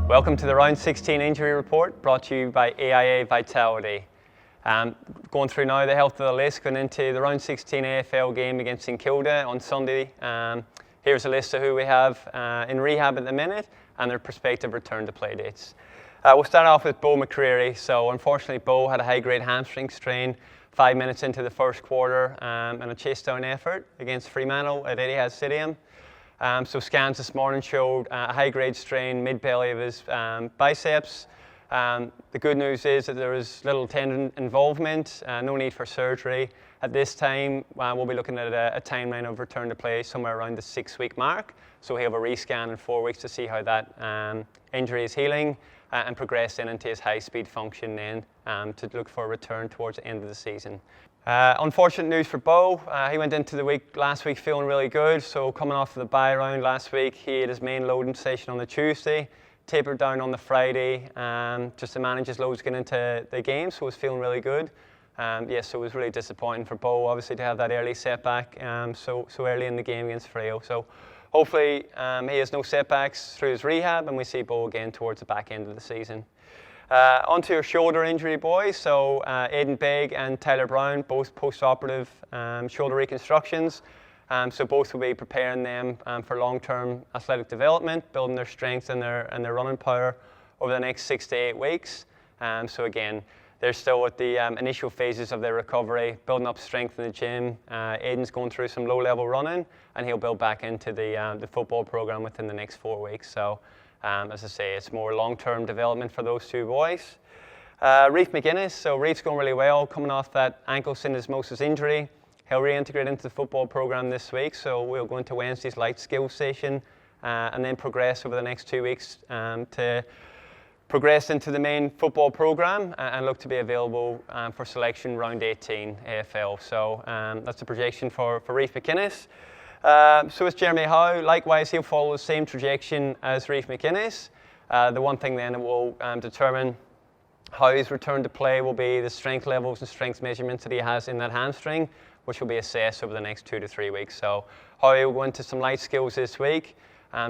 Welcome to the Round 16 Injury Report, brought to you by AIA Vitality. Going through now the health of the list, going into the Round 16 AFL game against St Kilda on Sunday. Here's a list of who we have in rehab at the minute and their prospective return to play dates. We'll start off with Mccreary. So unfortunately, Bo had a high-grade hamstring strain 5 minutes into the first quarter and a chase-down effort against Fremantle at Etihad Stadium. So scans this morning showed a high-grade strain mid-belly of his biceps. The good news is that there was little tendon involvement, no need for surgery. At this time, we'll be looking at a timeline of return to play somewhere around the 6-week mark. So he'll have a rescan in 4 weeks to see how that injury is healing and progress then into his high-speed function then to look for a return towards the end of the season. Unfortunate news for Bo. He went into the week last week feeling really good. So coming off of the bye round last week, he had his main loading session on the Tuesday, tapered down on the Friday, just to manage his loads getting into the game. So he was feeling really good. So it was really disappointing for Bo, obviously, to have that early setback so early in the game against Freo. So hopefully he has no setbacks through his rehab, and we see Bo again towards the back end of the season. Onto your shoulder injury, boys. So Aidan Begg and Tyler Brown, both post-operative shoulder reconstructions. So both will be preparing them for long-term athletic development, building their strength and their running power over the next 6 to 8 weeks. So again, they're still at the initial phases of their recovery, building up strength in the gym. Aidan's going through some low-level running, and he'll build back into the football program within the next 4 weeks. So as I say, it's more long-term development for those two boys. Reef McGuinness, so Reef's going really well, coming off that ankle syndesmosis injury. He'll reintegrate into the football program this week, so we'll go into Wednesday's light skills session and then progress over the next 2 weeks to progress into the main football program and look to be available for selection round 18 AFL. So that's the projection for Reef McGuinness. So with Jeremy Howe, likewise, he'll follow the same trajectory as Reef McGuinness. The one thing then that will determine how his return to play will be the strength levels and strength measurements that he has in that hamstring, which will be assessed over the next 2 to 3 weeks. So Howe will go into some light skills this week,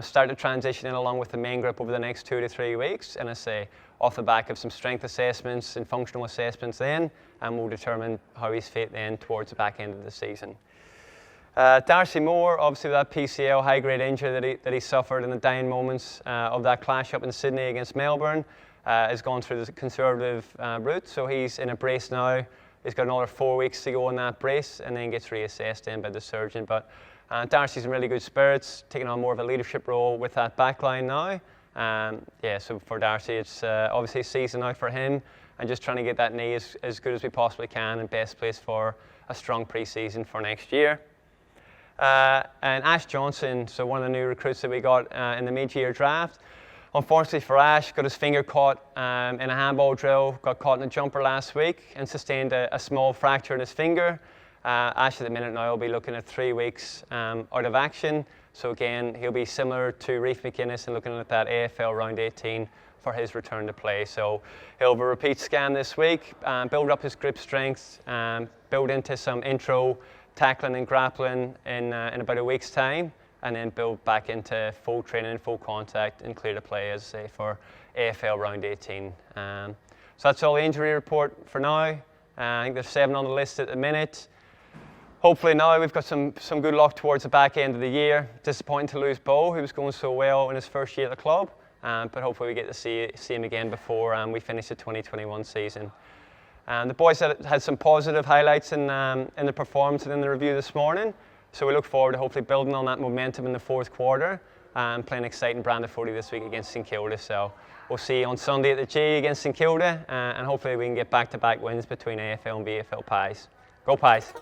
start to transition in along with the main group over the next 2 to 3 weeks, and I say off the back of some strength assessments and functional assessments then, and we'll determine how he's fit then towards the back end of the season. Darcy Moore, obviously with that PCL high-grade injury that he suffered in the dying moments of that clash up in Sydney against Melbourne, has gone through the conservative route. So he's in a brace now. He's got another 4 weeks to go in that brace and then gets reassessed then by the surgeon. But Darcy's in really good spirits, taking on more of a leadership role with that backline now. So for Darcy, it's obviously a season out for him and just trying to get that knee as good as we possibly can and best place for a strong pre-season for next year. And Ash Johnson, so one of the new recruits that we got in the mid-year draft. Unfortunately for Ash, got his finger caught in a handball drill, got caught in a jumper last week and sustained a small fracture in his finger. Ash at the minute now will be looking at 3 weeks out of action. So again, he'll be similar to Reef McGuinness and looking at that AFL round 18 for his return to play. So he'll have a repeat scan this week, build up his grip strength, build into some intro tackling and grappling in about a week's time, and then build back into full training and full contact and clear to play, as I say, for AFL round 18. So that's all the injury report for now. I think there's 7 on the list at the minute. Hopefully now we've got some good luck towards the back end of the year. Disappointing to lose Bo, who was going so well in his first year at the club, but hopefully we get to see him again before we finish the 2021 season. The boys had some positive highlights in the performance and in the review this morning. So we look forward to hopefully building on that momentum in the fourth quarter and playing exciting brand of footy this week against St Kilda. So we'll see you on Sunday at the G against St Kilda, and hopefully we can get back-to-back wins between AFL and VFL Pies. Go Pies!